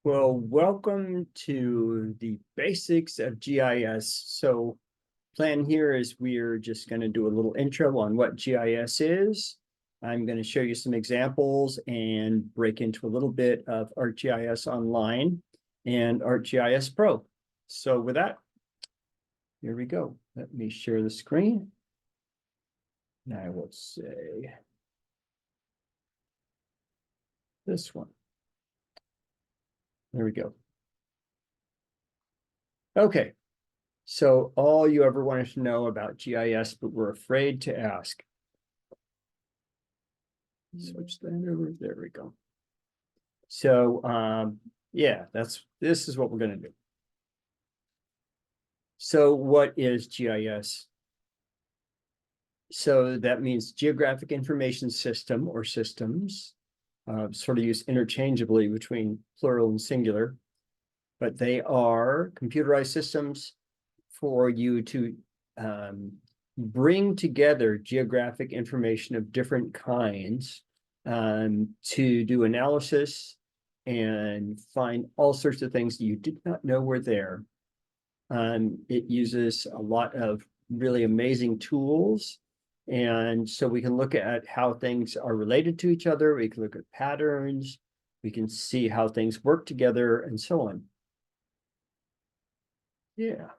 Well, welcome to the basics of GIS. So plan here is we're just going to do a little intro on what GIS is. I'm going to show you some examples and break into a little bit of ArcGIS Online and ArcGIS Pro. So with that, here we go. Let me share the screen. Now I will say this one. There we go. Okay. So all you ever wanted to know about GIS, but were afraid to ask. Switch that over. There we go. So yeah, this is what we're going to do. So what is GIS? So that means Geographic Information System or systems, sort of used interchangeably between plural and singular, but they are computerized systems for you to bring together geographic information of different kinds to do analysis and find all sorts of things that you did not know were there. It uses a lot of really amazing tools. And so we can look at how things are related to each other. We can look at patterns. We can see how things work together and so on. Yeah.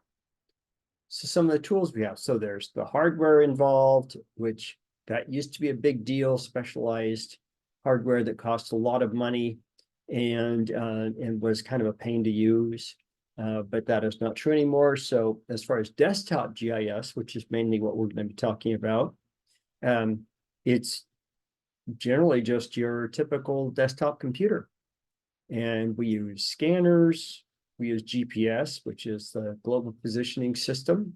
So some of the tools we have. So there's the hardware involved, which that used to be a big deal, specialized hardware that cost a lot of money and was kind of a pain to use. But that is not true anymore. So as far as desktop GIS, which is mainly what we're going to be talking about, it's generally just your typical desktop computer. And we use scanners, we use GPS, which is the Global Positioning System,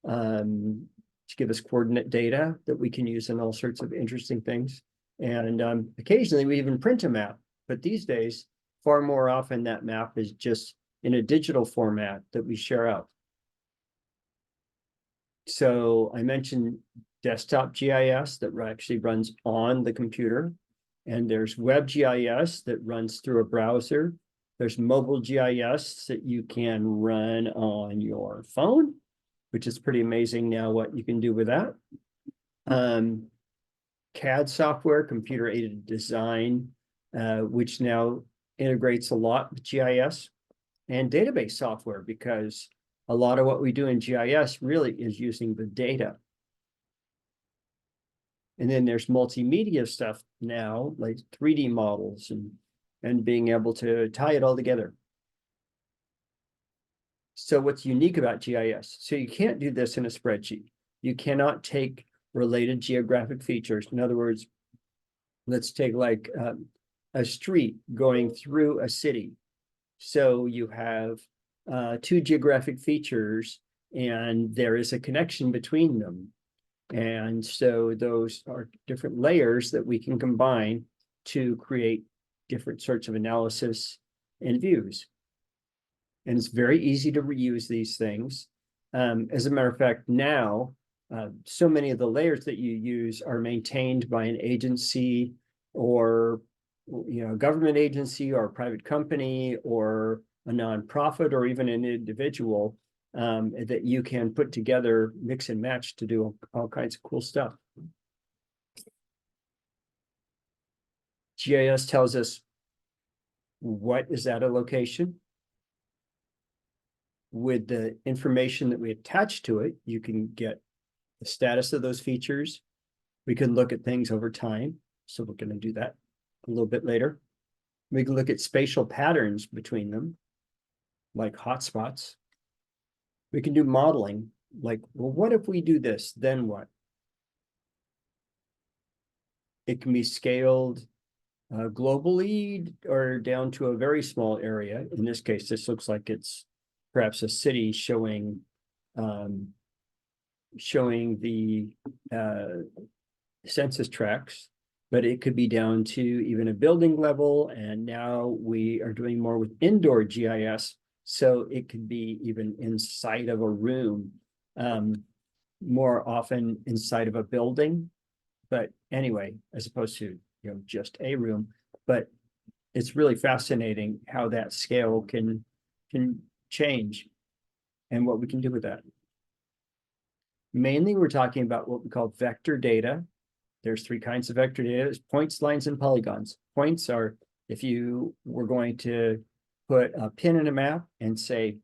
to give us coordinate data that we can use in all sorts of interesting things. And occasionally we even print a map, but these days, far more often that map is just in a digital format that we share out. So I mentioned desktop GIS that actually runs on the computer. And there's web GIS that runs through a browser. There's mobile GIS that you can run on your phone, which is pretty amazing now what you can do with that. CAD software, computer-aided design, which now integrates a lot with GIS, and database software, because a lot of what we do in GIS really is using the data. And then there's multimedia stuff now, like 3D models and being able to tie it all together. So what's unique about GIS? So you can't do this in a spreadsheet. You cannot take related geographic features. In other words, let's take like a street going through a city. So you have two geographic features and there is a connection between them. And so those are different layers that we can combine to create different sorts of analysis and views. And it's very easy to reuse these things. As a matter of fact, now, so many of the layers that you use are maintained by an agency or government agency or a private company or a nonprofit or even an individual that you can put together, mix and match to do all kinds of cool stuff. GIS tells us what is at a location. With the information that we attach to it, you can get the status of those features. We can look at things over time. So we're going to do that a little bit later. We can look at spatial patterns between them, like hotspots. We can do modeling, like, well, what if we do this, then what? It can be scaled globally or down to a very small area. In this case, this looks like it's perhaps a city showing the census tracts, but it could be down to even a building level. And now we are doing more with indoor GIS. So it could be even inside of a room, more often inside of a building. But anyway, as opposed to just a room, but it's really fascinating how that scale can change and what we can do with that. Mainly, we're talking about what we call vector data. There's three kinds of vector data: it's points, lines, and polygons. Points are if you were going to put a pin in a map and say,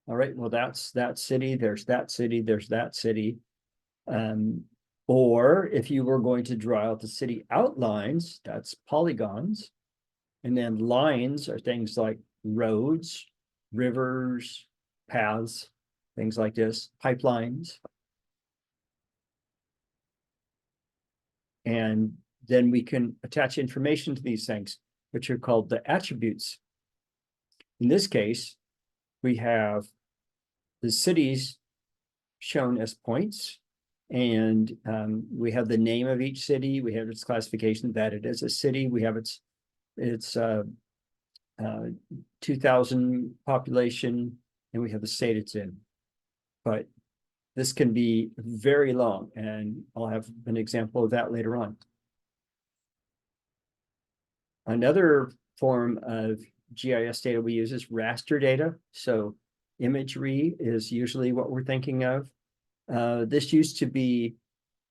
all right, well, that's that city, there's that city, there's that city. Or if you were going to draw out the city outlines, that's polygons. And then lines are things like roads, rivers, paths, things like this, pipelines. And then we can attach information to these things, which are called the attributes. In this case, we have the cities shown as points, and we have the name of each city. We have its classification that it is a city. We have its 2,000 population, and we have the state it's in. But this can be very long, and I'll have an example of that later on. Another form of GIS data we use is raster data. So imagery is usually what we're thinking of. This used to be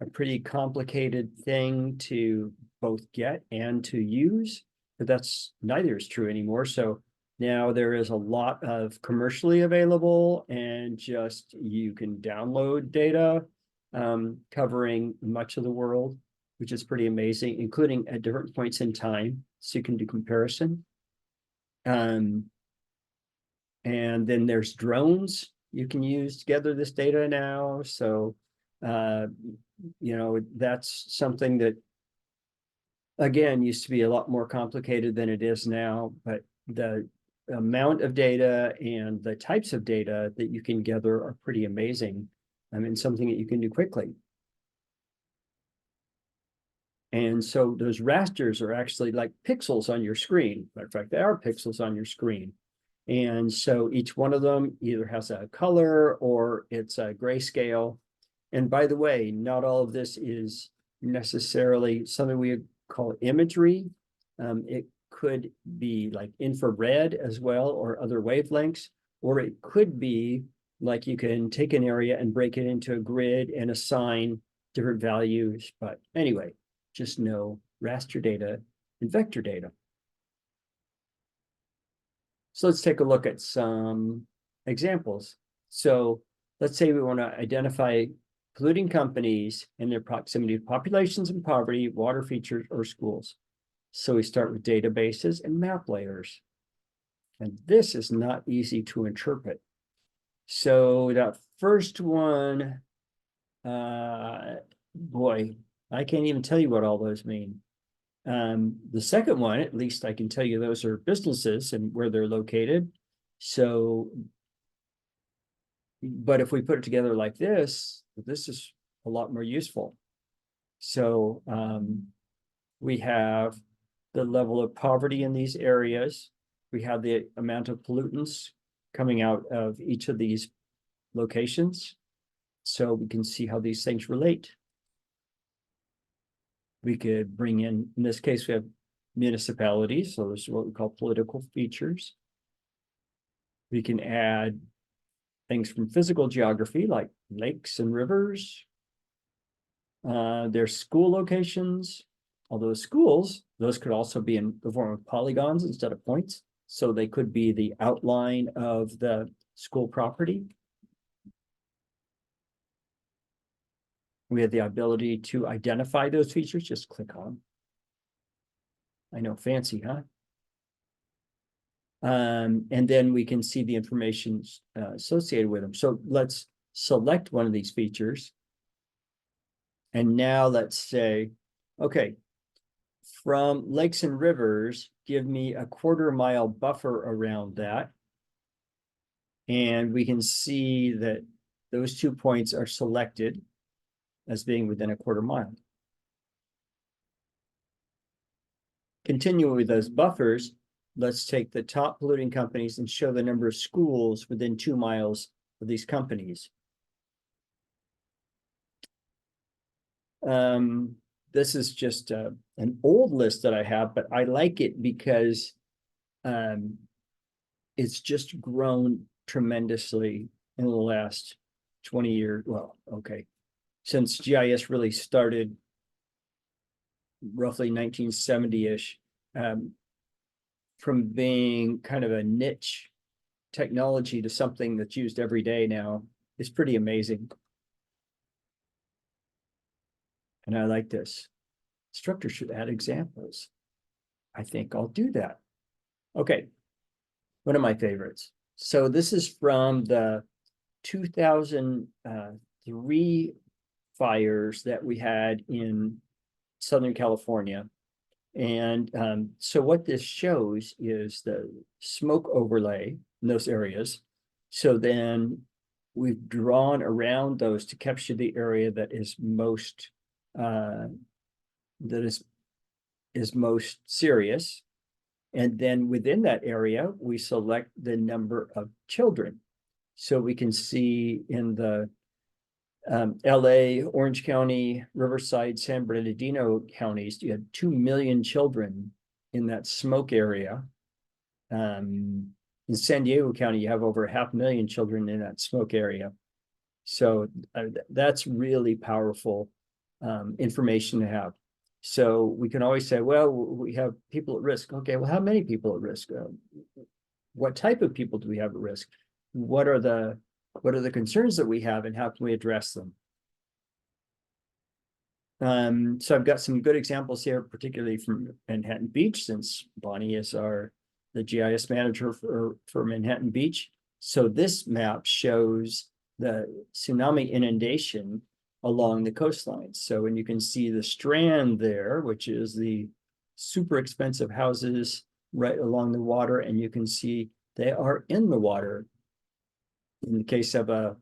a pretty complicated thing to both get and to use, but that's neither is true anymore. So now there is a lot of commercially available, and just you can download data covering much of the world, which is pretty amazing, including at different points in time, so you can do comparison. And then there's drones you can use to gather this data now. So, that's something that, again, used to be a lot more complicated than it is now, but the amount of data and the types of data that you can gather are pretty amazing. I mean, something that you can do quickly. And so those rasters are actually like pixels on your screen. Matter of fact, they are pixels on your screen. And so each one of them either has a color or it's a grayscale. And by the way, not all of this is necessarily something we call imagery. It could be like infrared as well, or other wavelengths, or it could be like you can take an area and break it into a grid and assign different values. But anyway, just know raster data and vector data. So let's take a look at some examples. So let's say we want to identify polluting companies and their proximity to populations and poverty, water features, or schools. So we start with databases and map layers. And this is not easy to interpret. So that first one, boy, I can't even tell you what all those mean. The second one, at least I can tell you those are businesses and where they're located. So, but if we put it together like this is a lot more useful. So we have the level of poverty in these areas. We have the amount of pollutants coming out of each of these locations. So we can see how these things relate. We could bring in this case, we have municipalities. So this is what we call political features. We can add things from physical geography like lakes and rivers. There's school locations, although schools, those could also be in the form of polygons instead of points. So they could be the outline of the school property. We have the ability to identify those features, just click on. I know, fancy, huh? And then we can see the information associated with them. So let's select one of these features. And now let's say, okay, from lakes and rivers, give me a 1/4 mile buffer around that. And we can see that those 2 points are selected as being within a 1/4 mile. Continuing with those buffers, let's take the top polluting companies and show the number of schools within 2 miles of these companies. This is just an old list that I have, but I like it because it's just grown tremendously in the last 20 years. Well, okay, since GIS really started roughly 1970-ish, from being kind of a niche technology to something that's used every day now is pretty amazing. And I like this. Instructor should add examples. I think I'll do that. Okay, one of my favorites. So this is from the 2003 fires that we had in Southern California. And so what this shows is the smoke overlay in those areas. So then we've drawn around those to capture the area that is most most serious. And then within that area, we select the number of children. So we can see in the LA, Orange County, Riverside, San Bernardino counties, you had 2 million children in that smoke area. In San Diego County, you have over 500,000 children in that smoke area. So that's really powerful information to have. So we can always say, well, we have people at risk. Okay, well, how many people at risk? What type of people do we have at risk? What are the concerns that we have, and how can we address them? So I've got some good examples here, particularly from Manhattan Beach, since Bonnie is the GIS manager for Manhattan Beach. So this map shows the tsunami inundation along the coastline. So, and you can see the strand there, which is the super expensive houses right along the water, and you can see they are in the water in the case of a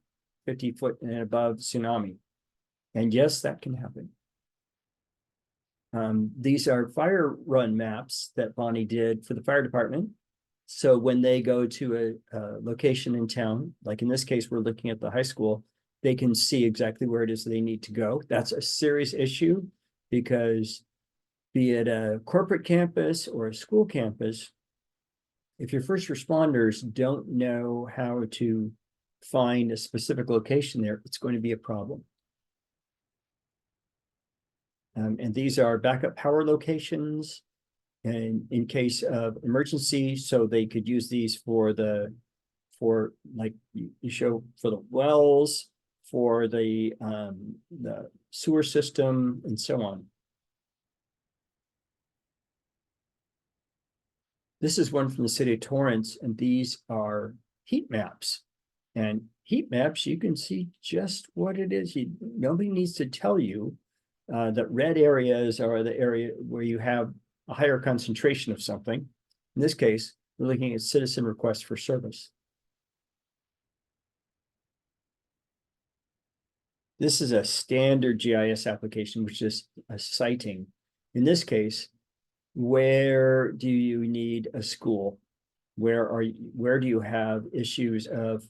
50-foot and above tsunami. And yes, that can happen. These are fire run maps that Bonnie did for the fire department. So when they go to a location in town, like in this case, we're looking at the high school, they can see exactly where it is they need to go. That's a serious issue because be it a corporate campus or a school campus, if your first responders don't know how to find a specific location there, it's going to be a problem. And these are backup power locations and in case of emergency. So they could use these for like you show for the wells, for the sewer system, and so on. This is one from the city of Torrance, and these are heat maps. And heat maps, you can see just what it is. Nobody needs to tell you that red areas are the area where you have a higher concentration of something. In this case, we're looking at citizen requests for service. This is a standard GIS application, which is a siting. In this case, where do you need a school? Where do you have issues of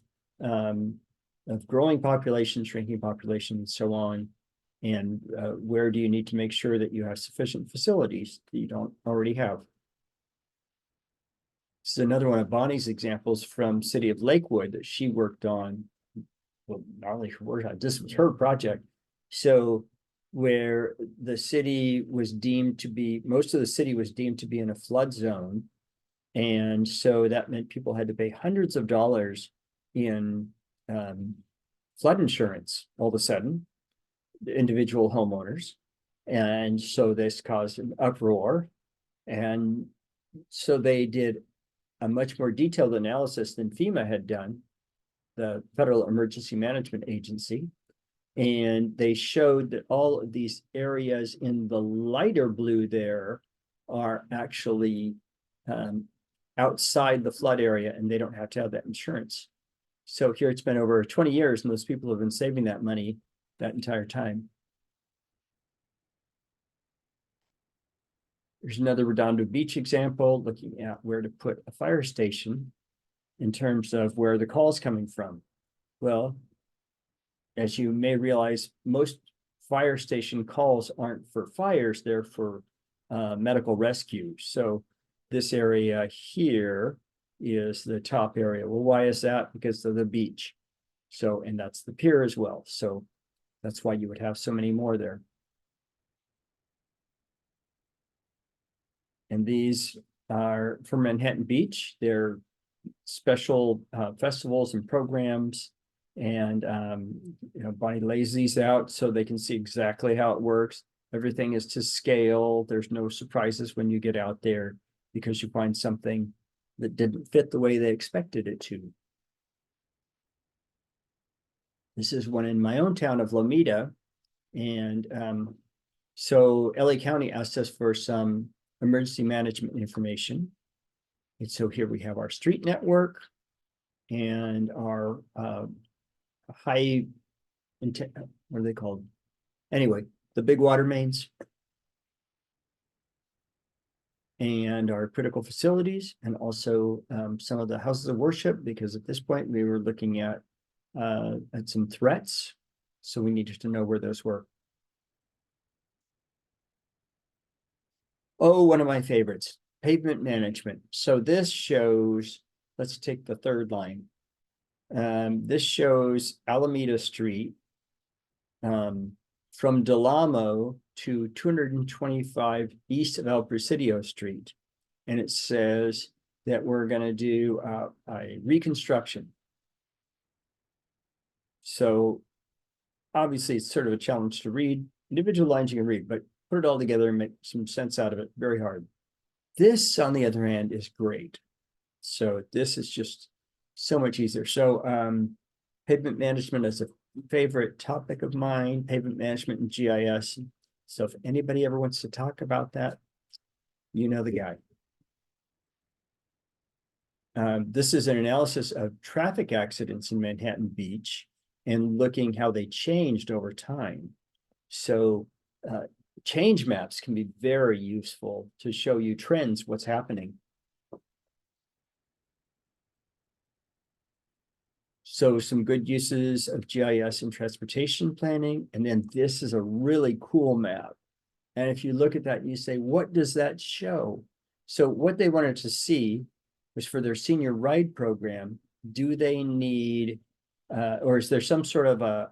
growing population, shrinking population, and so on? And where do you need to make sure that you have sufficient facilities that you don't already have? This is another one of Bonnie's examples from City of Lakewood that she worked on. Well, not only her work on, this was her project. So where the city was deemed to be, most of the city was deemed to be in a flood zone. And so that meant people had to pay hundreds of dollars in flood insurance all of a sudden, the individual homeowners. And so this caused an uproar. And so they did a much more detailed analysis than FEMA had done, the Federal Emergency Management Agency. And they showed that all of these areas in the lighter blue there are actually outside the flood area, and they don't have to have that insurance. So here it's been over 20 years, and those people have been saving that money that entire time. There's another Redondo Beach example, looking at where to put a fire station in terms of where the call is coming from. Well, as you may realize, most fire station calls aren't for fires, they're for medical rescue. So this area here is the top area. Well, why is that? Because of the beach. So, and that's the pier as well. So that's why you would have so many more there. And these are for Manhattan Beach. They're special festivals and programs. And, you know, Bonnie lays these out so they can see exactly how it works. Everything is to scale. There's no surprises when you get out there because you find something that didn't fit the way they expected it to. This is one in my own town of Lomita. And so LA County asked us for some emergency management information. And so here we have our street network and our high, what are they called? Anyway, the big water mains and our critical facilities, and also some of the houses of worship, because at this point we were looking at some threats. So we needed to know where those were. Oh, one of my favorites, pavement management. So this shows, let's take the third line. This shows Alameda Street from Del Amo to 225 east of El Presidio Street. And it says that we're going to do a reconstruction. So obviously it's sort of a challenge to read. Individual lines you can read, but put it all together and make some sense out of it, very hard. This, on the other hand, is great. So this is just so much easier. So pavement management is a favorite topic of mine, pavement management and GIS. So if anybody ever wants to talk about that, you know the guy. This is an analysis of traffic accidents in Manhattan Beach and looking how they changed over time. So change maps can be very useful to show you trends, what's happening. So some good uses of GIS in transportation planning. And then this is a really cool map. And if you look at that, you say, what does that show? So what they wanted to see was for their senior ride program, do they need, or is there some sort of a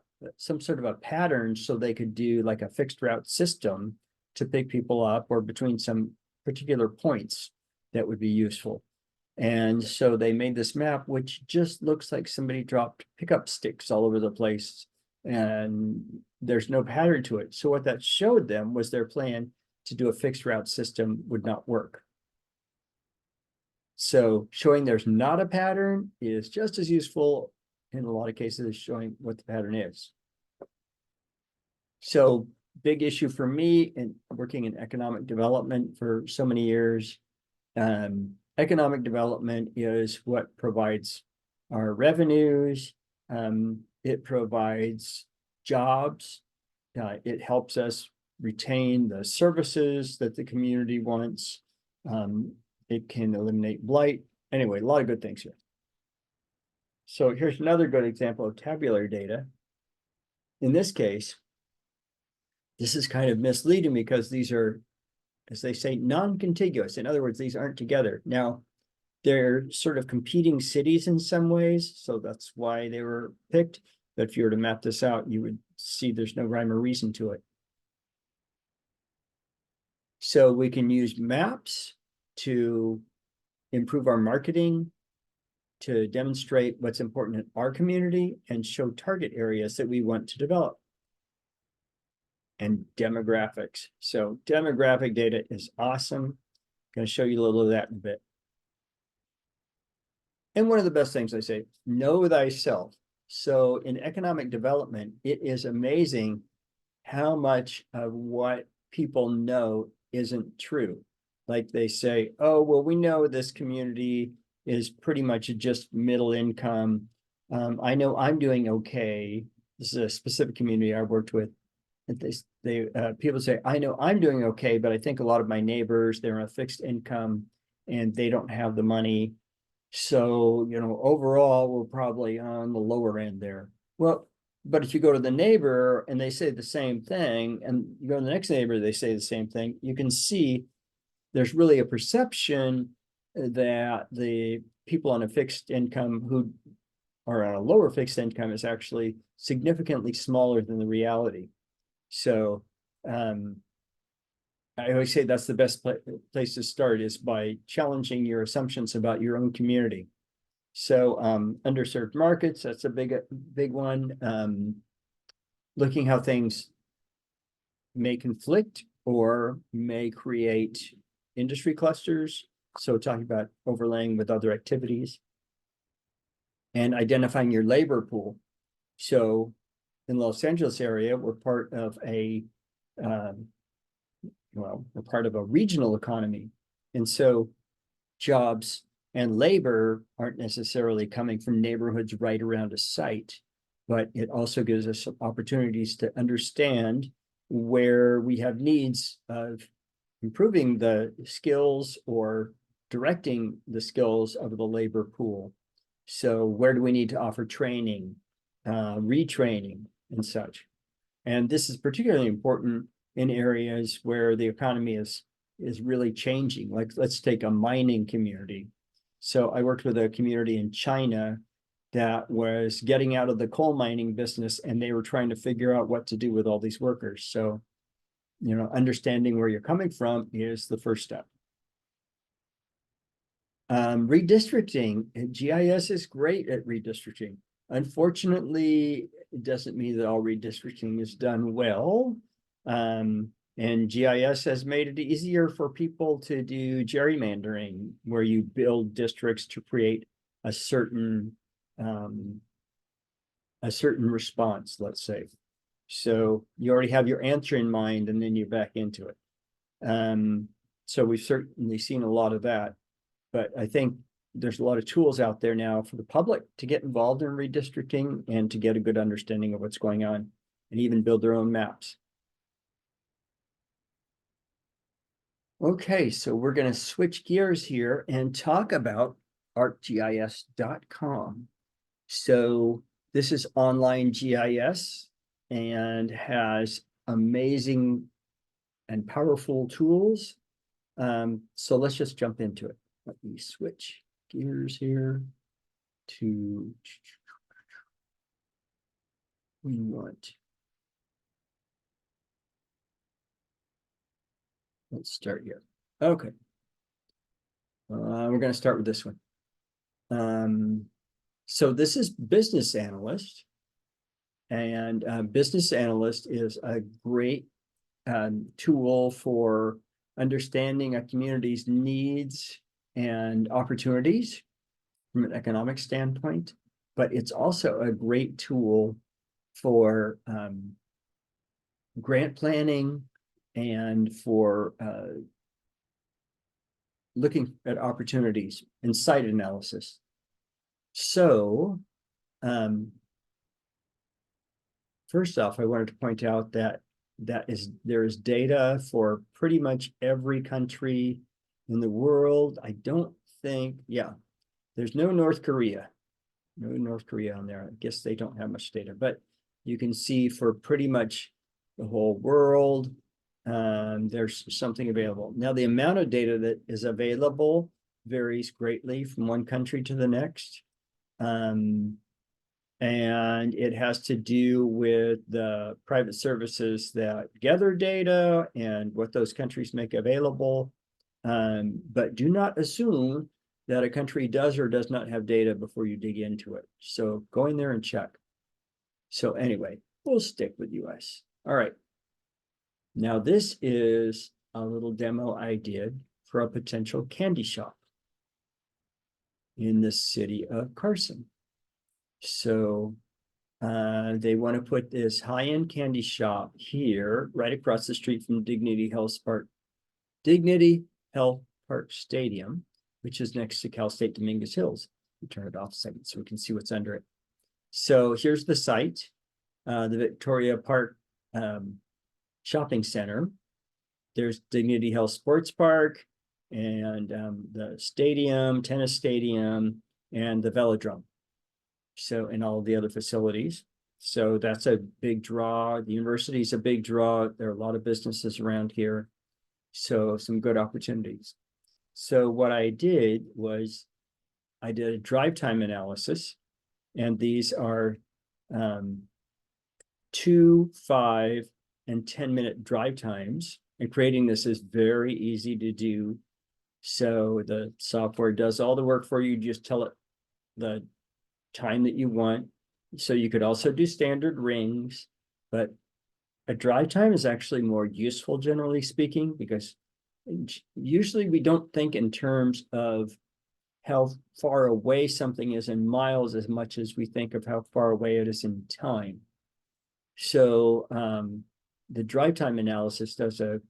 pattern so they could do like a fixed route system to pick people up or between some particular points that would be useful. And so they made this map, which just looks like somebody dropped pickup sticks all over the place and there's no pattern to it. So what that showed them was their plan to do a fixed route system would not work. So showing there's not a pattern is just as useful in a lot of cases as showing what the pattern is. So big issue for me in working in economic development for so many years. Economic development is what provides our revenues. It provides jobs. It helps us retain the services that the community wants. It can eliminate blight. Anyway, a lot of good things here. So here's another good example of tabular data. In this case, this is kind of misleading because these are, as they say, non-contiguous. In other words, these aren't together. Now, they're sort of competing cities in some ways, so that's why they were picked. But if you were to map this out, you would see there's no rhyme or reason to it. So we can use maps to improve our marketing, to demonstrate what's important in our community, and show target areas that we want to develop. And demographics. So demographic data is awesome. I'm going to show you a little of that in a bit. And one of the best things I say, know thyself. So in economic development, it is amazing how much of what people know isn't true. Like they say, oh, well, we know this community is pretty much just middle income. I know I'm doing okay. This is a specific community I worked with. People say, I know I'm doing okay, but I think a lot of my neighbors, they're on a fixed income and they don't have the money. So, you know, overall, we're probably on the lower end there. Well, but if you go to the neighbor and they say the same thing, and you go to the next neighbor, they say the same thing, you can see there's really a perception that the people on a fixed income who are on a lower fixed income is actually significantly smaller than the reality. So I always say that's the best place to start, is by challenging your assumptions about your own community. So underserved markets, that's a big one. Looking how things may conflict or may create industry clusters. So talking about overlaying with other activities. And identifying your labor pool. So in Los Angeles area, we're part of a, we're part of a regional economy. And so jobs and labor aren't necessarily coming from neighborhoods right around a site, but it also gives us opportunities to understand where we have needs of improving the skills or directing the skills of the labor pool. So where do we need to offer training, retraining, and such? And this is particularly important in areas where the economy is really changing. Like, let's take a mining community. So I worked with a community in China that was getting out of the coal mining business, and they were trying to figure out what to do with all these workers. So, understanding where you're coming from is the first step. Redistricting. GIS is great at redistricting. Unfortunately, it doesn't mean that all redistricting is done well. And GIS has made it easier for people to do gerrymandering, where you build districts to create a certain response, let's say. So you already have your answer in mind, and then you back into it. So we've certainly seen a lot of that. But I think there's a lot of tools out there now for the public to get involved in redistricting and to get a good understanding of what's going on, and even build their own maps. Okay, so we're going to switch gears here and talk about ArcGIS.com. So this is online GIS and has amazing and powerful tools. So let's just jump into it. Let me switch gears here to, let's start here. Okay. We're going to start with this one. So this is Business Analyst. And Business Analyst is a great tool for understanding a community's needs and opportunities from an economic standpoint, but it's also a great tool for grant planning and for looking at opportunities and site analysis. So first off, I wanted to point out that there is data for pretty much every country in the world. I don't think, there's no North Korea. No North Korea on there. I guess they don't have much data, but you can see for pretty much the whole world, there's something available. Now, the amount of data that is available varies greatly from one country to the next. And it has to do with the private services that gather data and what those countries make available. But do not assume that a country does or does not have data before you dig into it. So go in there and check. So anyway, we'll stick with US. All right. Now this is a little demo I did for a potential candy shop in the city of Carson. So they want to put this high-end candy shop here, right across the street from Dignity Health Park Stadium, which is next to Cal State Dominguez Hills. We'll turn it off a second so we can see what's under it. So here's the site, the Victoria Park Shopping Center. There's Dignity Health Sports Park and the stadium, tennis stadium, and the velodrome. So, and all the other facilities. So that's a big draw. The university is a big draw. There are a lot of businesses around here. So some good opportunities. So what I did was I did a drive time analysis, and these are 2, 5, and 10-minute drive times. And creating this is very easy to do. So the software does all the work for you. Just tell it the time that you want. So you could also do standard rings, but a drive time is actually more useful, generally speaking, because usually we don't think in terms of how far away something is in miles as much as we think of how far away it is in time. So the drive time analysis does a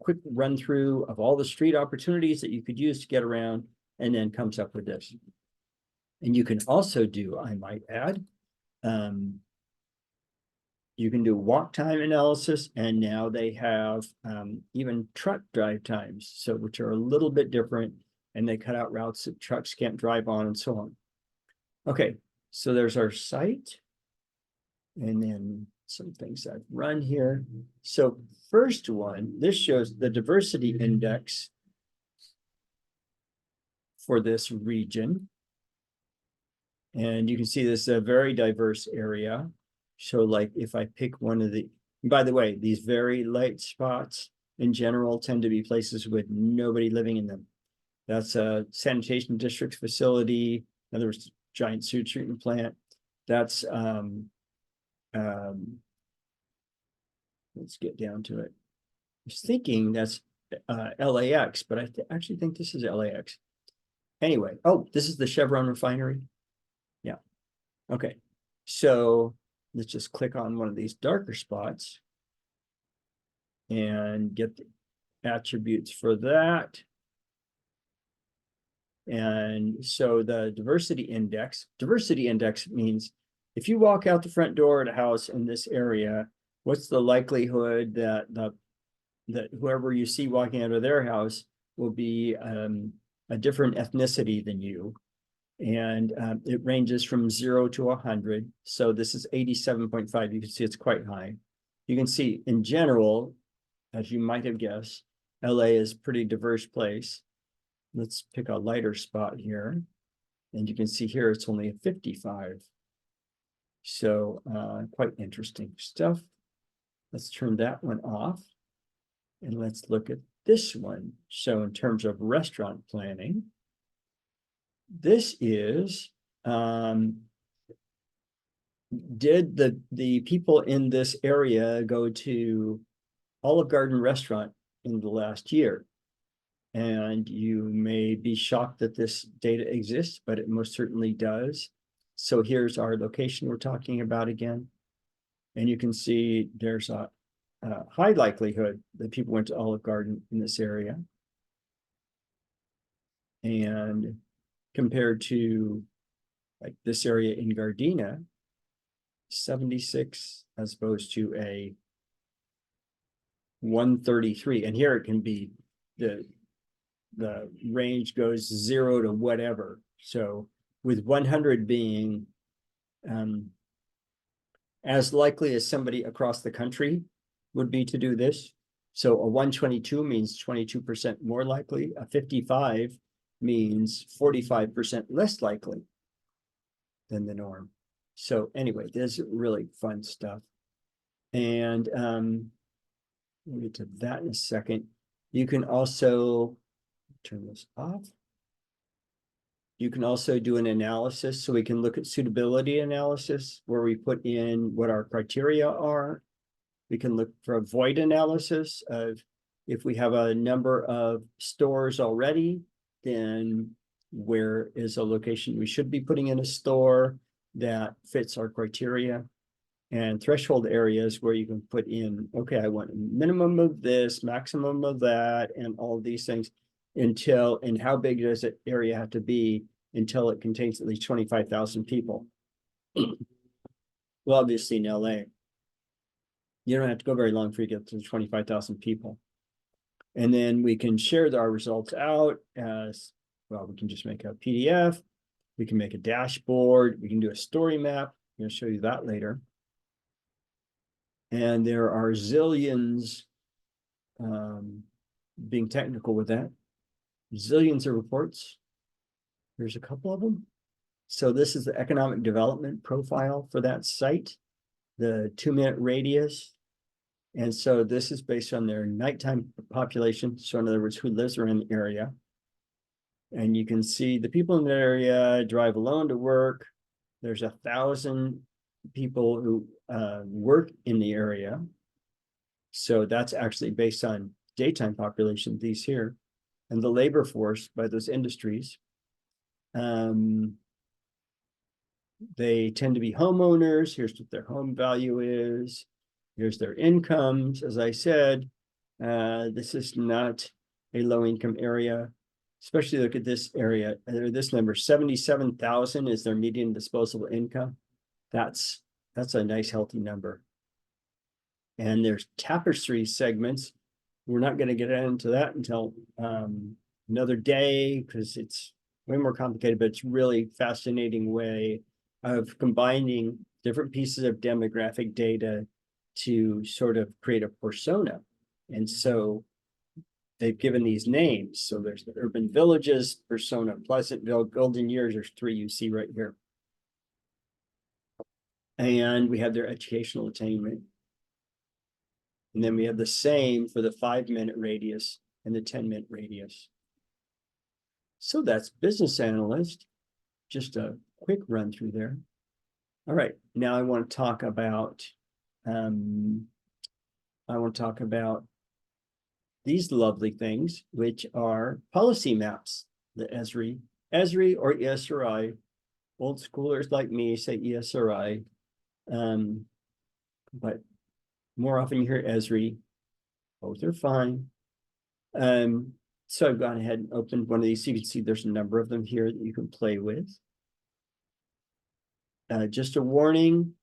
quick run through of all the street opportunities that you could use to get around, and then comes up with this. And you can also do, I might add, you can do walk time analysis, and now they have even truck drive times, so which are a little bit different, and they cut out routes that trucks can't drive on and so on. Okay, so there's our site, and then some things I've run here. So first one, this shows the diversity index for this region. And you can see this is a very diverse area. So like if I pick one of the, by the way, these very light spots in general tend to be places with nobody living in them. That's a sanitation district facility. In other words, giant sewage treatment plant. That's, let's get down to it. I was thinking that's LAX, but I actually think this is LAX. Anyway, oh, this is the Chevron refinery. Yeah, okay. So let's just click on one of these darker spots and get the attributes for that. And so the diversity index means if you walk out the front door at a house in this area, what's the likelihood that that whoever you see walking out of their house will be a different ethnicity than you. And it ranges from 0 to 100. So this is 87.5. You can see it's quite high. You can see in general, as you might have guessed, LA is a pretty diverse place. Let's pick a lighter spot here. And you can see here it's only a 55. So quite interesting stuff. Let's turn that one off. And let's look at this one. So in terms of restaurant planning, this is, did the people in this area go to Olive Garden restaurant in the last year? And you may be shocked that this data exists, but it most certainly does. So here's our location we're talking about again. And you can see there's a high likelihood that people went to Olive Garden in this area. And compared to like this area in Gardena, 76 as opposed to a 133. And here it can be the range goes 0 to whatever. So with 100 being as likely as somebody across the country would be to do this. So a 122 means 22% more likely. A 55 means 45% less likely than the norm. So anyway, this is really fun stuff. And we'll get to that in a second. You can also turn this off. You can also do an analysis. So we can look at suitability analysis where we put in what our criteria are. We can look for a void analysis of if we have a number of stores already, then where is a location we should be putting in a store that fits our criteria. And threshold areas where you can put in, okay, I want a minimum of this, maximum of that, and all of these things until, and how big does that area have to be until it contains at least 25,000 people? Well, obviously in LA, you don't have to go very long for you to get to 25,000 people. And then we can share our results out as, well, we can just make a PDF. We can make a dashboard. We can do a story map. I'm going to show you that later. And there are zillions being technical with that. Zillions of reports. There's a couple of them. So this is the economic development profile for that site, the 2-minute radius. And so this is based on their nighttime population. So in other words, who lives around the area. And you can see the people in the area drive alone to work. There's 1,000 people who work in the area. So that's actually based on daytime population, these here, and the labor force by those industries. They tend to be homeowners. Here's what their home value is. Here's their incomes. As I said, this is not a low-income area. Especially look at this area. This number, 77,000 is their median disposable income. That's a nice, healthy number. And there's tapestry segments. We're not going to get into that until another day because it's way more complicated, but it's really fascinating way of combining different pieces of demographic data to sort of create a persona. And so they've given these names. So there's the urban villages, persona, Pleasantville, golden years. There's 3 you see right here. And we have their educational attainment. And then we have the same for the 5-minute radius and the 10-minute radius. So that's business analyst. Just a quick run through there. All right, now I want to talk about these lovely things, which are policy maps, the ESRI or ESRI. Old schoolers like me say ESRI, but more often you hear ESRI. Both are fine. So I've gone ahead and opened one of these. So you can see there's a number of them here that you can play with. Just a warning,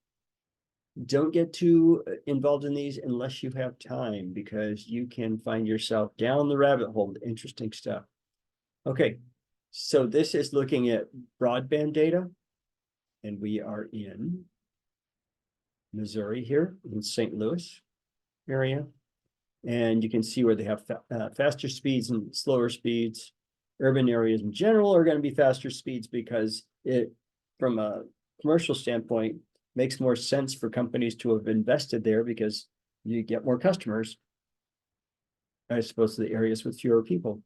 don't get too involved in these unless you have time, because you can find yourself down the rabbit hole with interesting stuff. Okay, so this is looking at broadband data, and we are in Missouri here, in St. Louis area. And you can see where they have faster speeds and slower speeds. Urban areas in general are going to be faster speeds because it, from a commercial standpoint, makes more sense for companies to have invested there because you get more customers as opposed to the areas with fewer people.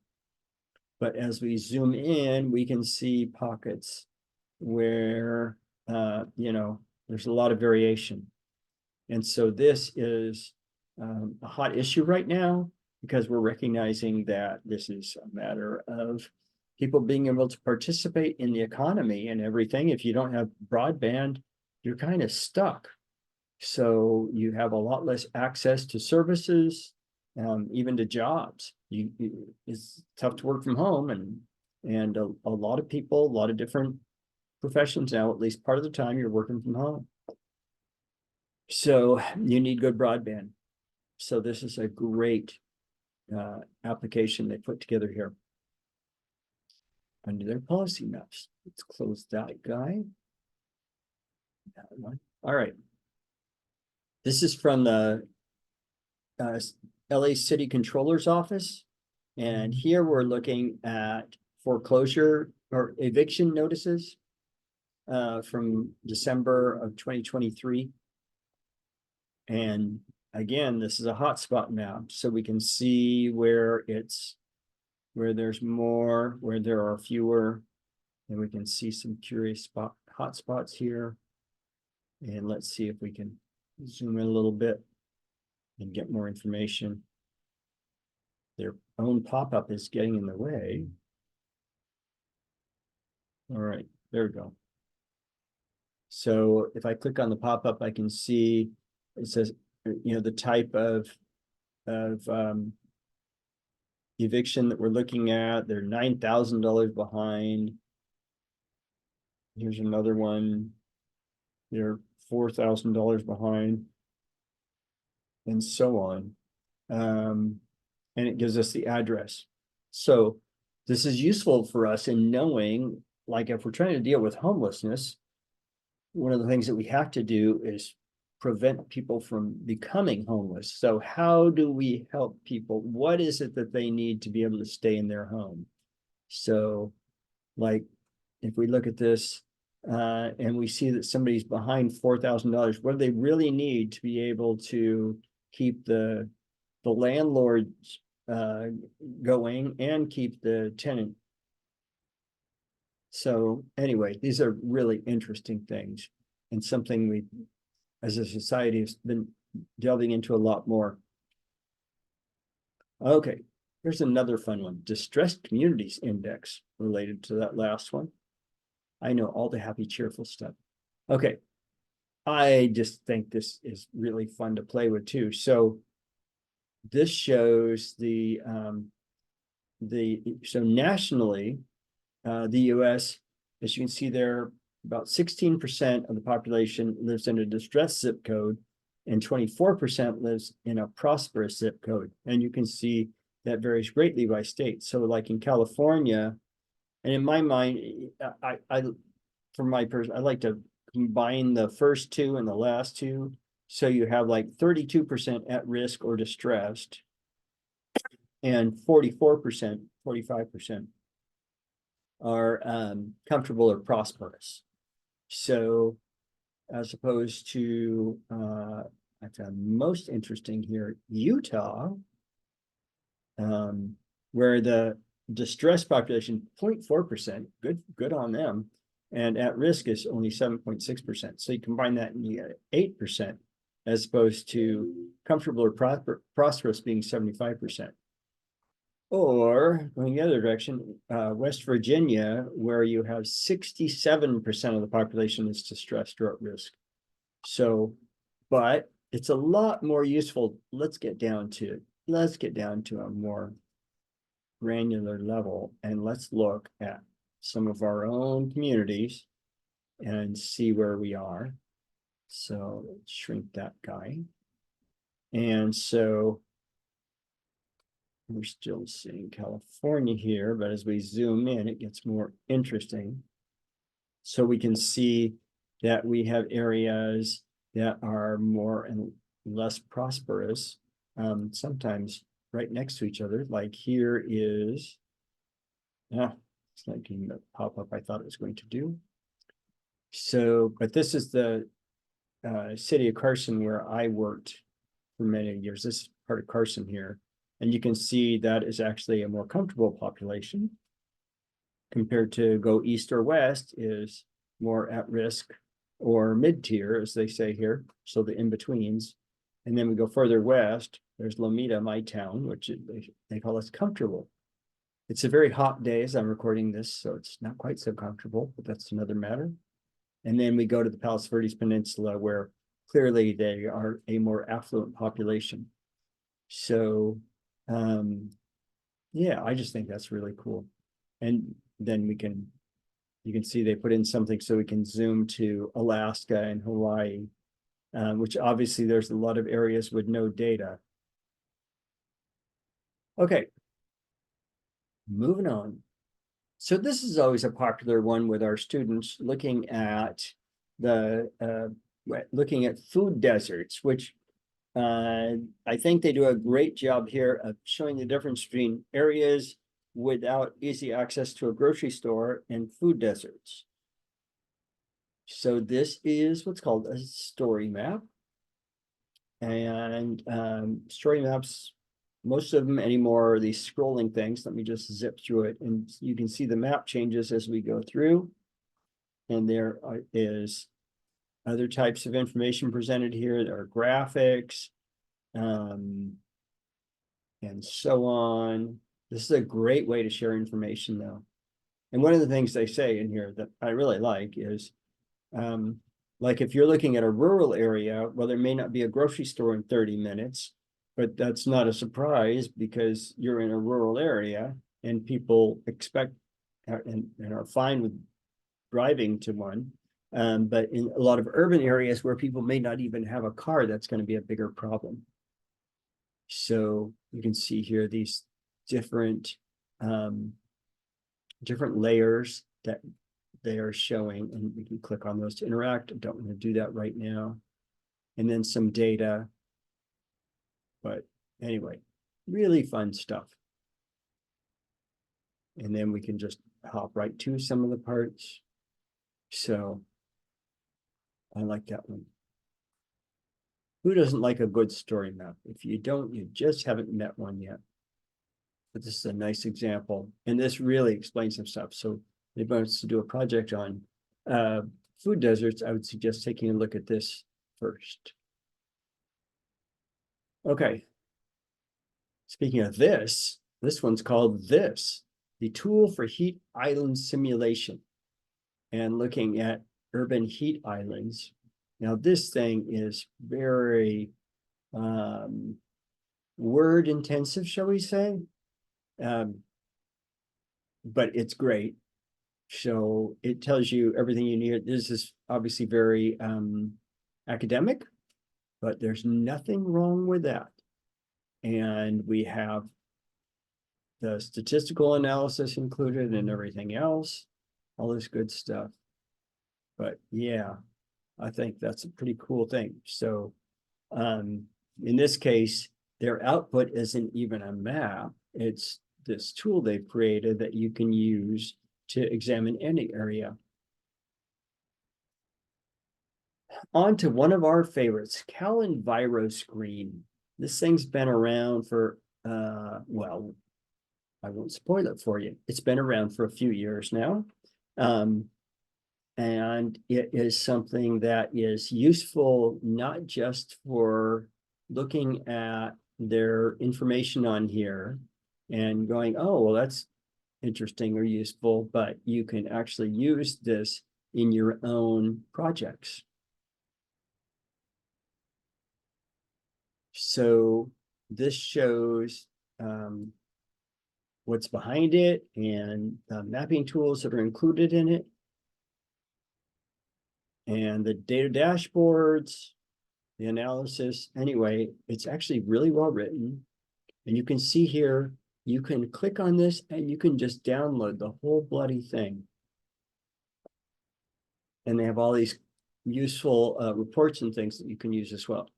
But as we zoom in, we can see pockets where, there's a lot of variation. And so this is a hot issue right now because we're recognizing that this is a matter of people being able to participate in the economy and everything. If you don't have broadband, you're kind of stuck. So you have a lot less access to services, even to jobs. It's tough to work from home, and a lot of people, a lot of different professions now, at least part of the time you're working from home. So you need good broadband. So this is a great application they put together here under their policy maps. Let's close that guy. That one. All right. This is from the LA City Controller's Office. And here we're looking at foreclosure or eviction notices from December of 2023. And again, this is a hotspot map, so we can see where there's more, where there are fewer, and we can see some curious hotspots here. And let's see if we can zoom in a little bit and get more information. Their own pop-up is getting in the way. All right, there we go. So if I click on the pop-up, I can see it says, the type of eviction that we're looking at. They're $9,000 behind. Here's another one. They're $4,000 behind, and so on. And it gives us the address. So this is useful for us in knowing, like if we're trying to deal with homelessness, one of the things that we have to do is prevent people from becoming homeless. So how do we help people? What is it that they need to be able to stay in their home? So like, if we look at this and we see that somebody's behind $4,000, what do they really need to be able to keep the landlord going and keep the tenant? So anyway, these are really interesting things and something we, as a society, has been delving into a lot more. Okay, here's another fun one, Distressed Communities Index, related to that last one. I know, all the happy, cheerful stuff. Okay, I just think this is really fun to play with too. So this shows so nationally, the US, as you can see there, about 16% of the population lives in a distressed zip code and 24% lives in a prosperous zip code. And you can see that varies greatly by state. So like in California, and in my mind, for my person, I like to combine the first two and the last two. So you have like 32% at risk or distressed and 44%, 45% are comfortable or prosperous. So as opposed to, I found most interesting here, Utah, where the distressed population, 0.4%, good on them, and at risk is only 7.6%. So you combine that and you get 8%, as opposed to comfortable or prosperous being 75%. Or going the other direction, West Virginia, where you have 67% of the population is distressed or at risk. So, but it's a lot more useful. Let's get down to a more granular level, and let's look at some of our own communities and see where we are. So let's shrink that guy. And so we're still seeing California here, but as we zoom in, it gets more interesting. So we can see that we have areas that are more and less prosperous, sometimes right next to each other. Like here is, it's not getting the pop-up I thought it was going to do. So, but this is the city of Carson where I worked for many years. This is part of Carson here. And you can see that is actually a more comfortable population compared to go east or west is more at risk or mid-tier, as they say here. So the in-betweens. And then we go further west, there's Lomita, my town, which they call us comfortable. It's a very hot day as I'm recording this, so it's not quite so comfortable, but that's another matter. And then we go to the Palos Verdes Peninsula, where clearly they are a more affluent population. So yeah, I just think that's really cool. And then you can see they put in something so we can zoom to Alaska and Hawaii, which obviously there's a lot of areas with no data. Okay, moving on. So this is always a popular one with our students, looking at food deserts, which I think they do a great job here of showing the difference between areas without easy access to a grocery store and food deserts. So this is what's called a story map. And story maps, most of them anymore are these scrolling things. Let me just zip through it, and you can see the map changes as we go through. And there is other types of information presented here. There are graphics, and so on. This is a great way to share information, though. And one of the things they say in here that I really like is, like if you're looking at a rural area, well, there may not be a grocery store in 30 minutes, but that's not a surprise because you're in a rural area and people expect and are fine with driving to one. But in a lot of urban areas where people may not even have a car, that's going to be a bigger problem. So you can see here these different layers that they are showing, and we can click on those to interact. I don't want to do that right now. and then some data. But anyway, really fun stuff. And then we can just hop right to some of the parts. So I like that one. Who doesn't like a good story map? If you don't, you just haven't met one yet. But this is a nice example. And this really explains some stuff. So if anybody wants to do a project on food deserts, I would suggest taking a look at this first. Okay. Speaking of this one's called the tool for heat island simulation and looking at urban heat islands. Now this thing is very word intensive, shall we say? But it's great. So it tells you everything you need. This is obviously very academic, but there's nothing wrong with that. And we have the statistical analysis included and everything else, all this good stuff. But yeah, I think that's a pretty cool thing. So in this case, their output isn't even a map. It's this tool they've created that you can use to examine any area. On to one of our favorites, CalEnviroScreen. This thing's been around for, well, I won't spoil it for you. It's been around for a few years now. And it is something that is useful, not just for looking at their information on here and going, oh, well, that's interesting or useful, but you can actually use this in your own projects. So this shows what's behind it and mapping tools that are included in it. And the data dashboards, the analysis. Anyway, it's actually really well written. And you can see here, you can click on this and you can just download the whole bloody thing. And they have all these useful reports and things that you can use as well.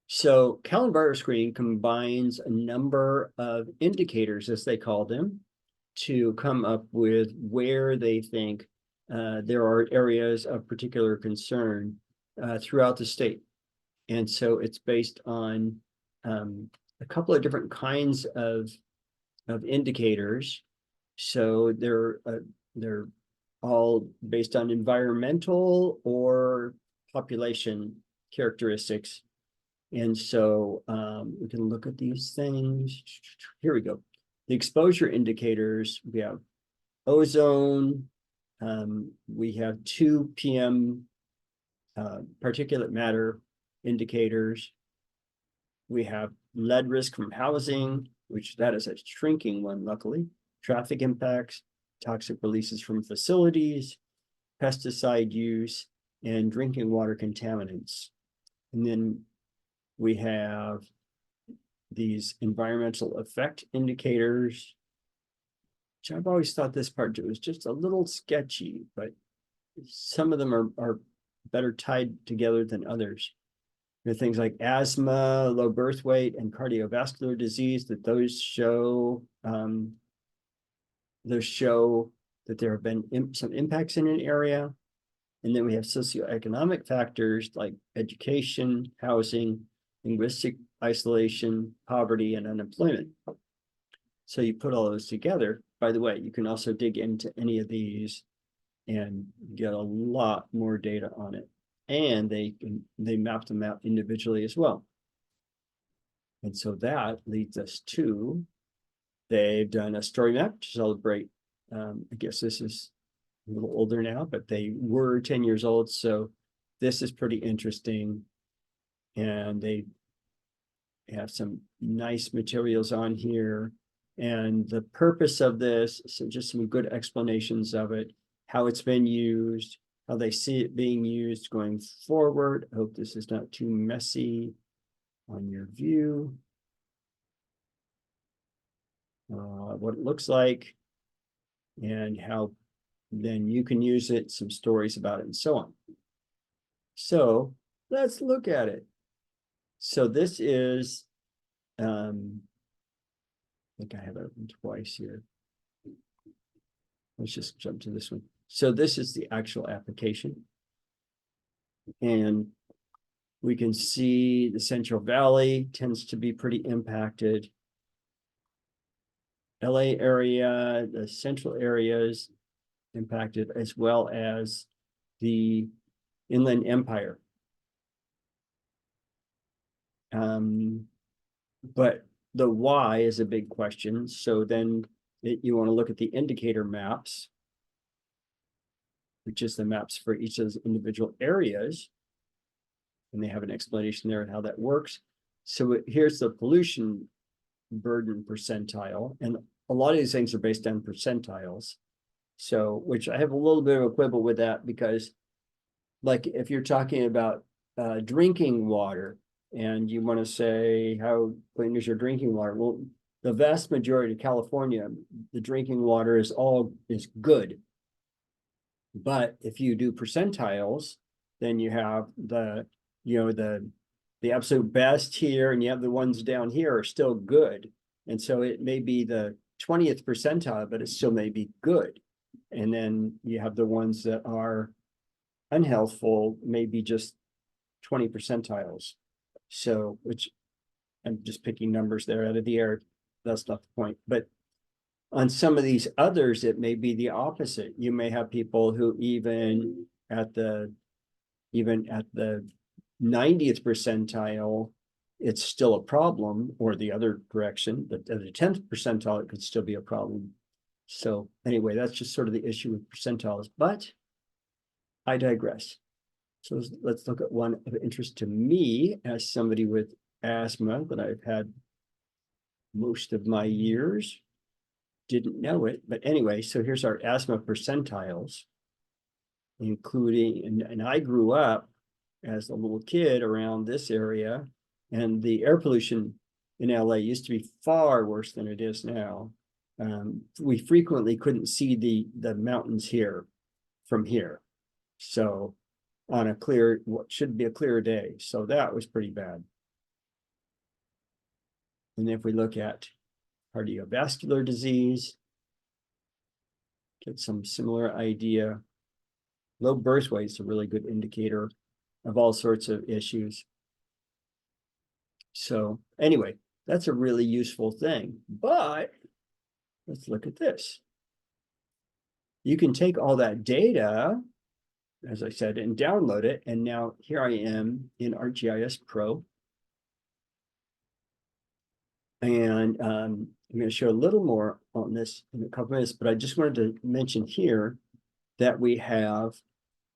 So CalEnviroScreen combines a number of indicators, as they call them, to come up with where they think there are areas of particular concern throughout the state. And so it's based on a couple of different kinds of indicators. So they're all based on environmental or population characteristics. And so we can look at these things. Here we go. The exposure indicators, we have ozone, we have 2 PM particulate matter indicators. We have lead risk from housing, which that is a shrinking one, luckily. Traffic impacts, toxic releases from facilities, pesticide use, and drinking water contaminants. And then we have these environmental effect indicators, which I've always thought this part was just a little sketchy, but some of them are better tied together than others. There are things like asthma, low birth weight, and cardiovascular disease that those show that there have been some impacts in an area. And then we have socioeconomic factors like education, housing, linguistic isolation, poverty, and unemployment. So you put all those together. By the way, you can also dig into any of these and get a lot more data on it. And they map them out individually as well. And so that leads us to, they've done a story map to celebrate. I guess this is a little older now, but they were 10 years old. So this is pretty interesting. And they have some nice materials on here. And the purpose of this, so just some good explanations of it, how it's been used, how they see it being used going forward. I hope this is not too messy on your view. What it looks like and how then you can use it, some stories about it and so on. So let's look at it. So this is, I think I have it open twice here. Let's just jump to this one. So this is the actual application. And we can see the Central Valley tends to be pretty impacted. LA area, the central areas impacted, as well as the Inland Empire. But the why is a big question. So then you want to look at the indicator maps, which is the maps for each of those individual areas. And they have an explanation there on how that works. So here's the pollution burden percentile. And a lot of these things are based on percentiles. So, which I have a little bit of a quibble with that, because like if you're talking about drinking water, and you want to say how clean is your drinking water? Well, the vast majority of California, the drinking water is good. But if you do percentiles, then you have the absolute best here, and you have the ones down here are still good. And so it may be the 20th percentile, but it still may be good. And then you have the ones that are unhealthful, maybe just 20 percentiles. So, which I'm just picking numbers there out of the air. That's not the point. But on some of these others, it may be the opposite. You may have people who even at the 90th percentile, it's still a problem, or the other direction, but at the 10th percentile, it could still be a problem. So anyway, that's just sort of the issue with percentiles, but I digress. So let's look at one of interest to me as somebody with asthma that I've had most of my years. Didn't know it, but anyway, so here's our asthma percentiles, including, and I grew up as a little kid around this area, and the air pollution in LA used to be far worse than it is now. We frequently couldn't see the mountains here from here. So on a clear, what should be a clear day. So that was pretty bad. And if we look at cardiovascular disease, get some similar idea. Low birth weight is a really good indicator of all sorts of issues. So anyway, that's a really useful thing. But let's look at this. You can take all that data, as I said, and download it. And now here I am in ArcGIS Pro. And I'm going to show a little more on this in a couple minutes, but I just wanted to mention here that we have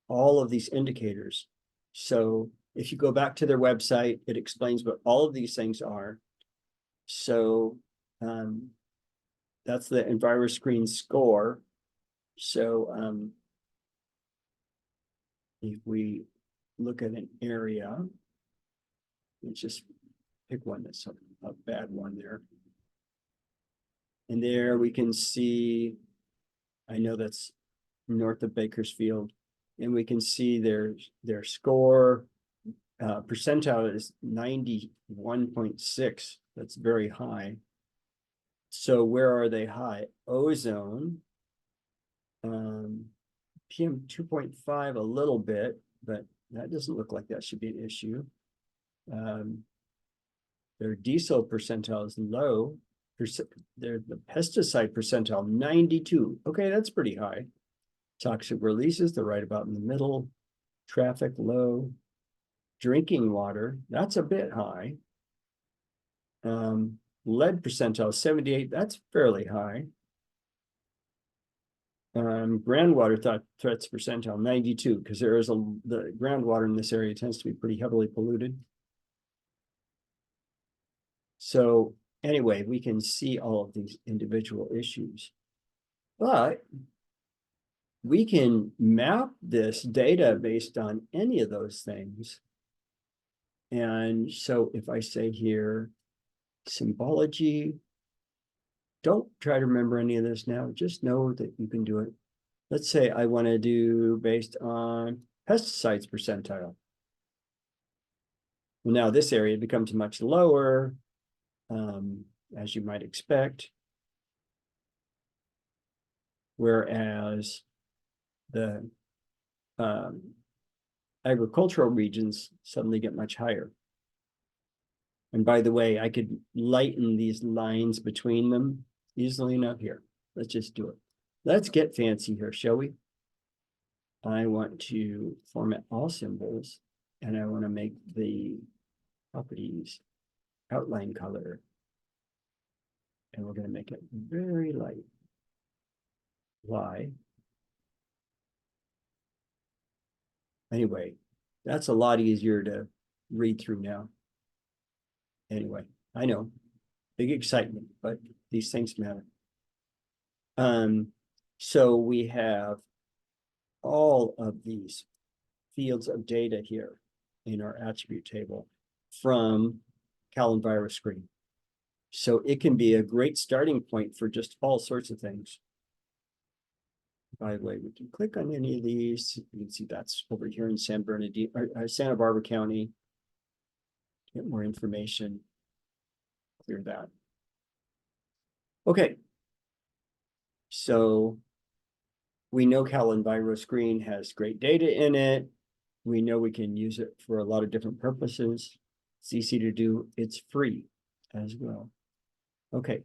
all of these indicators. So if you go back to their website, it explains what all of these things are. So that's the EnviroScreen score. So if we look at an area, let's just pick one that's a bad one there. And there we can see, I know that's north of Bakersfield, and we can see their score percentile is 91.6. That's very high. So where are they high? Ozone, PM 2.5 a little bit, but that doesn't look like that should be an issue. Their diesel percentile is low. The pesticide percentile 92. Okay, that's pretty high. Toxic releases, they're right about in the middle. Traffic low. Drinking water, that's a bit high. Lead percentile 78, that's fairly high. Groundwater threats percentile 92, because there is the groundwater in this area tends to be pretty heavily polluted. So anyway, we can see all of these individual issues, but we can map this data based on any of those things. And so if I say here, symbology, don't try to remember any of this now, just know that you can do it. Let's say I want to do based on pesticides percentile. Well, now this area becomes much lower, as you might expect. Whereas the agricultural regions suddenly get much higher. And by the way, I could lighten these lines between them easily enough here. Let's just do it. Let's get fancy here, shall we? I want to format all symbols, and I want to make the properties outline color. And we're going to make it very light. Why? Anyway, that's a lot easier to read through now. Anyway, I know, big excitement, but these things matter. So we have all of these fields of data here in our attribute table from Calendvirus screen. So it can be a great starting point for just all sorts of things. By the way, we can click on any of these. You can see that's over here in San Bernardino, or Santa Barbara County. Get more information. Clear that. Okay. So we know Calendvirus screen has great data in it. We know we can use it for a lot of different purposes. It's easy to do. It's free as well. Okay.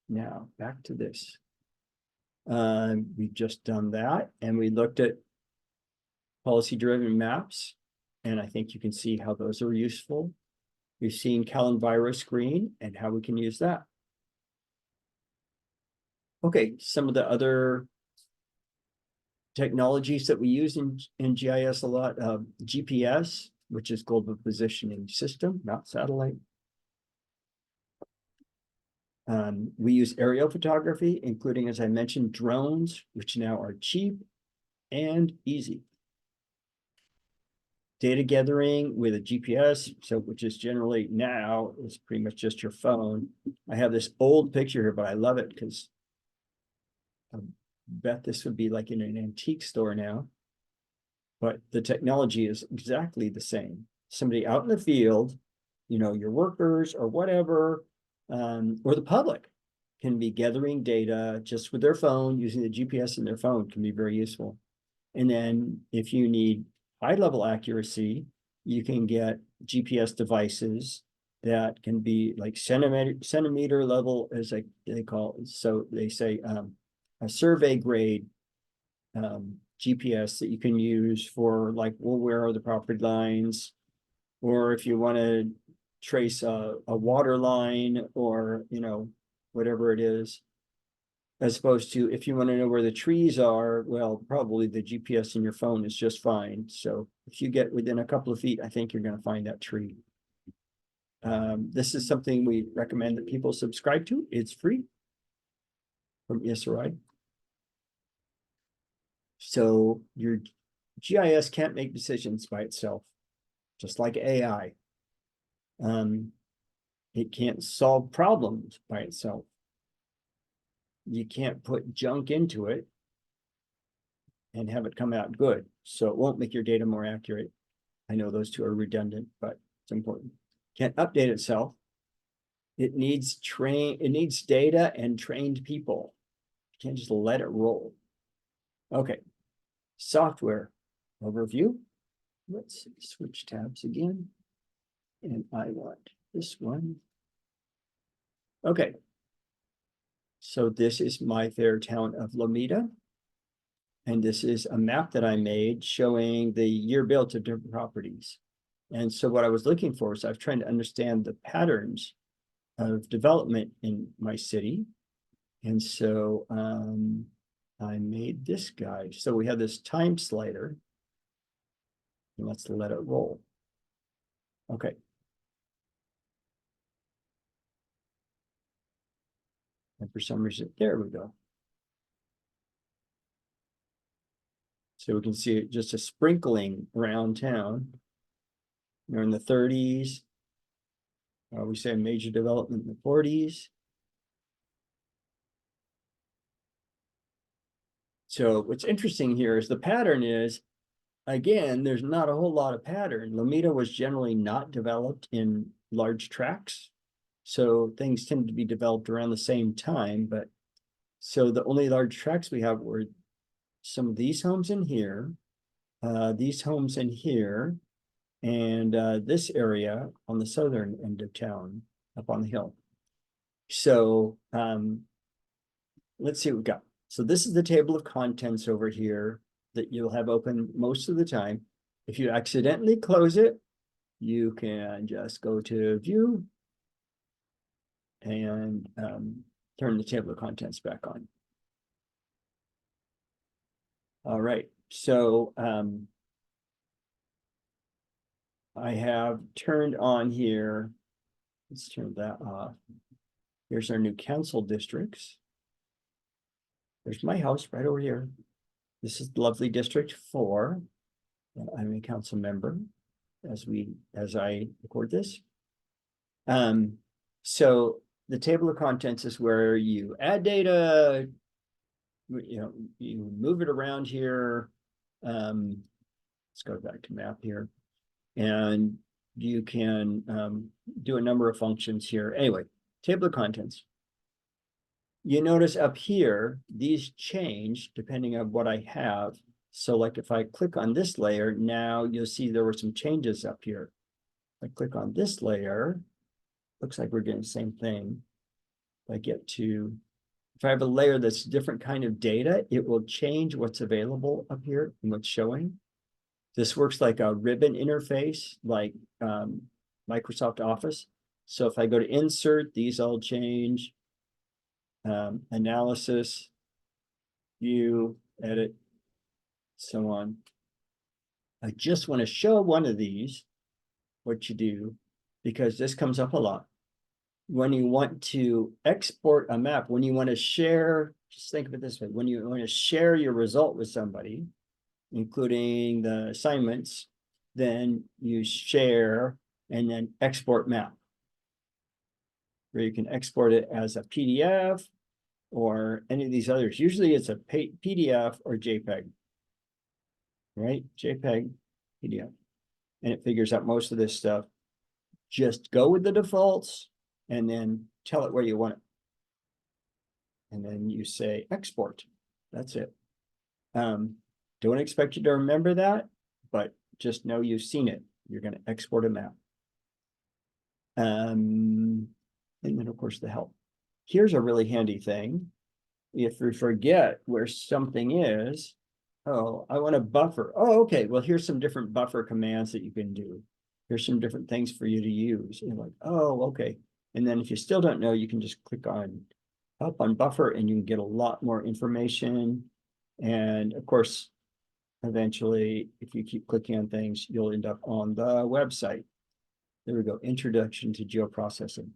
Now back to this. We've just done that, and we looked at policy-driven maps, and I think you can see how those are useful. We've seen Calendvirus screen and how we can use that. Okay, some of the other technologies that we use in GIS a lot, GPS, which is Global Positioning System, not satellite. We use aerial photography, including, as I mentioned, drones, which now are cheap and easy. Data gathering with a GPS, so which is generally now is pretty much just your phone. I have this old picture here, but I love it because I bet this would be like in an antique store now. But the technology is exactly the same. Somebody out in the field, you know, your workers or whatever, or the public can be gathering data just with their phone, using the GPS in their phone can be very useful. And then if you need high level accuracy, you can get GPS devices that can be like centimeter level, as they call it. So they say a survey grade GPS that you can use for like, well, where are the property lines? Or if you want to trace a water line, or, you know, whatever it is, as opposed to if you want to know where the trees are, well, probably the GPS in your phone is just fine. So if you get within a couple of feet, I think you're going to find that tree. This is something we recommend that people subscribe to. It's free from ESRI. So your GIS can't make decisions by itself, just like AI. It can't solve problems by itself. You can't put junk into it and have it come out good. So it won't make your data more accurate. I know those two are redundant, but it's important. Can't update itself. It needs data and trained people. You can't just let it roll. Okay. Software overview. Let's switch tabs again. And I want this one. Okay. So this is my fair town of Lomita. And this is a map that I made showing the year built of different properties. And so what I was looking for is I was trying to understand the patterns of development in my city. And so I made this guy. So we have this time slider. And let's let it roll. Okay. And for some reason, there we go. So we can see just a sprinkling around town. We're in the 30s. We say major development in the 40s. So what's interesting here is the pattern is again, there's not a whole lot of pattern. Lomita was generally not developed in large tracts. So things tend to be developed around the same time, but so the only large tracts we have were some of these homes in here, these homes in here, and this area on the southern end of town up on the hill. So let's see what we got. So this is the table of contents over here that you'll have open most of the time. If you accidentally close it, you can just go to view and turn the table of contents back on. All right, so I have turned on here. Let's turn that off. Here's our new council districts. There's my house right over here. This is lovely District 4. I'm a council member as I record this. So the table of contents is where you add data, you move it around here. Let's go back to map here. And you can do a number of functions here. Anyway, table of contents. You notice up here, these change depending on what I have. So like if I click on this layer, now you'll see there were some changes up here. If I click on this layer, looks like we're getting the same thing. If I have a layer that's different kind of data, it will change what's available up here and what's showing. This works like a ribbon interface, like Microsoft Office. So if I go to insert, these all change. Analysis, view, edit, so on. I just want to show one of these, what you do, because this comes up a lot. When you want to export a map, when you want to share, just think of it this way, when you want to share your result with somebody, including the assignments, then you share and then export map, where you can export it as a PDF or any of these others. Usually it's a PDF or JPEG, right? JPEG, PDF, and it figures out most of this stuff. Just go with the defaults and then tell it where you want it. And then you say export, that's it. Don't expect you to remember that, but just know you've seen it. You're going to export a map. And then of course the help. Here's a really handy thing. If we forget where something is, oh, I want a buffer. Oh, okay, well, here's some different buffer commands that you can do. Here's some different things for you to use. And you're like, oh, okay. And then if you still don't know, you can just click on up on buffer and you can get a lot more information. And of course, eventually, if you keep clicking on things, you'll end up on the website. There we go, Introduction to Geoprocessing.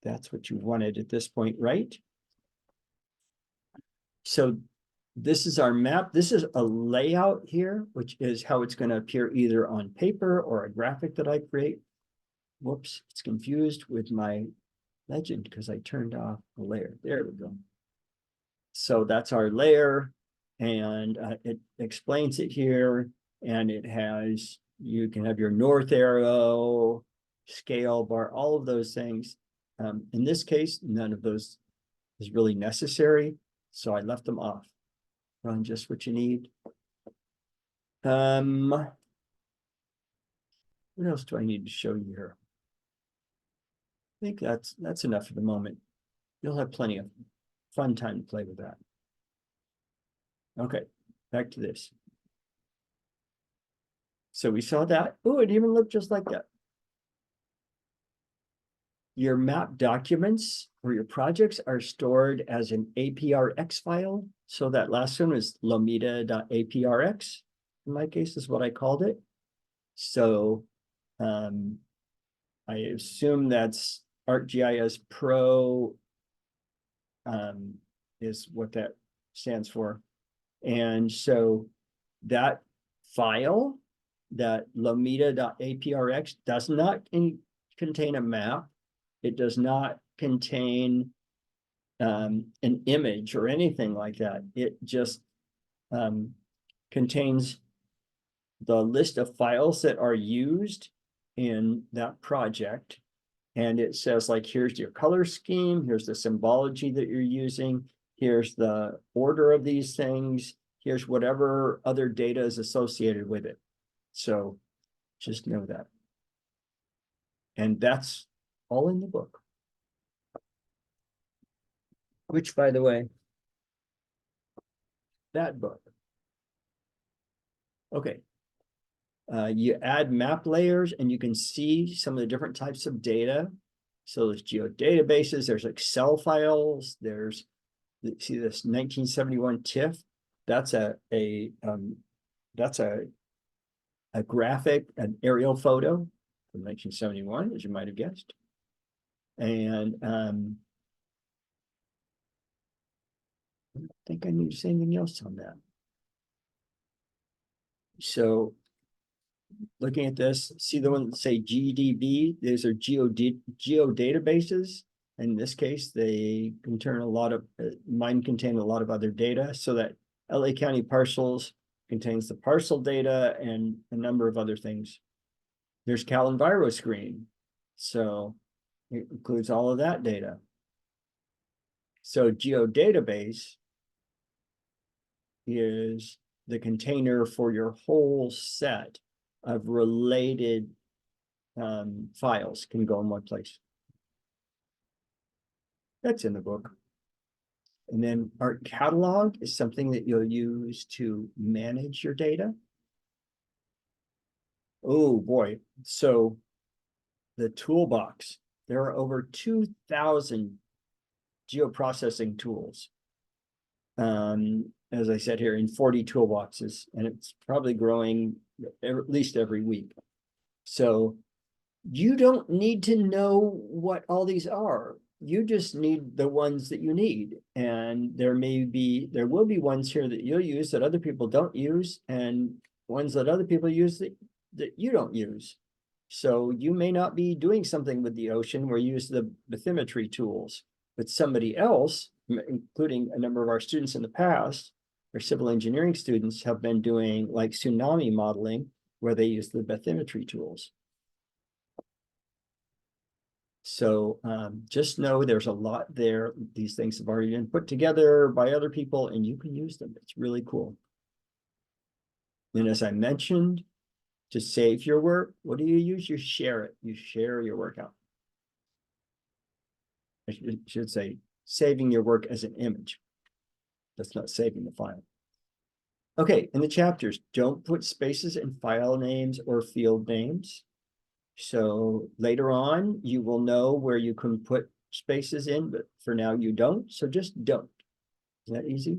That's what you wanted at this point, right? So this is our map. This is a layout here, which is how it's going to appear either on paper or a graphic that I create. Whoops, it's confused with my legend because I turned off the layer. There we go. So that's our layer, and it explains it here, and it has, you can have your north arrow, scale bar, all of those things. In this case, none of those is really necessary, so I left them off. Run just what you need. What else do I need to show you here? I think that's enough for the moment. You'll have plenty of fun time to play with that. Okay, back to this. So we saw that. Oh, it even looked just like that. Your map documents or your projects are stored as an APRX file. So that last one was lomita.aprx. In my case, is what I called it. So I assume that's ArcGIS Pro is what that stands for. And so that file, that lomita.aprx, does not contain a map. It does not contain an image or anything like that. It just contains the list of files that are used in that project. And it says, like, here's your color scheme, here's the symbology that you're using, here's the order of these things, here's whatever other data is associated with it. So just know that. And that's all in the book. Which, by the way, that book. Okay. You add map layers and you can see some of the different types of data. So there's geodatabases, there's Excel files, there's, see this 1971 TIFF. That's a graphic, an aerial photo from 1971, as you might have guessed. And I don't think I need to say anything else on that. So looking at this, see the one that say GDB, these are geodatabases. In this case, they contain a lot of, mine contain a lot of other data, so that LA County parcels contains the parcel data and a number of other things. There's CalEnviroScreen, so it includes all of that data. So geodatabase is the container for your whole set of related files can go in one place. That's in the book. And then Art Catalog is something that you'll use to manage your data. Oh boy. So the toolbox, there are over 2,000 geoprocessing tools. As I said here, in 40 toolboxes, and it's probably growing at least every week. So you don't need to know what all these are. You just need the ones that you need. And there will be ones here that you'll use that other people don't use, and ones that other people use that you don't use. So you may not be doing something with the ocean where you use the bathymetry tools, but somebody else, including a number of our students in the past, our civil engineering students, have been doing like tsunami modeling where they use the bathymetry tools. So just know there's a lot there. These things have already been put together by other people and you can use them. It's really cool. And as I mentioned, to save your work, what do you use? You share it. You share your work out. I should say saving your work as an image. That's not saving the file. Okay, in the chapters, don't put spaces in file names or field names. So later on, you will know where you can put spaces in, but for now you don't. So just don't. Is that easy?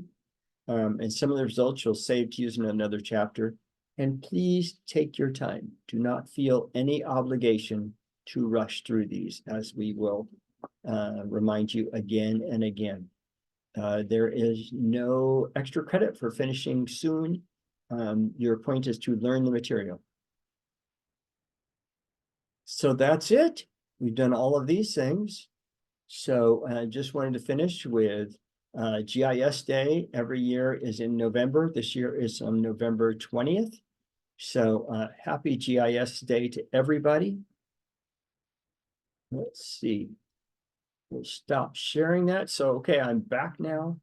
And some of the results you'll save to use in another chapter. And please take your time. Do not feel any obligation to rush through these, as we will remind you again and again. There is no extra credit for finishing soon. Your point is to learn the material. So that's it. We've done all of these things. So I just wanted to finish with GIS Day every year is in November. This year is on November 20th. So happy GIS Day to everybody. Let's see. We'll stop sharing that. So, okay, I'm back now.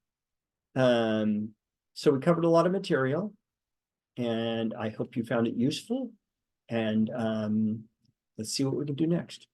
So we covered a lot of material and I hope you found it useful. And let's see what we can do next.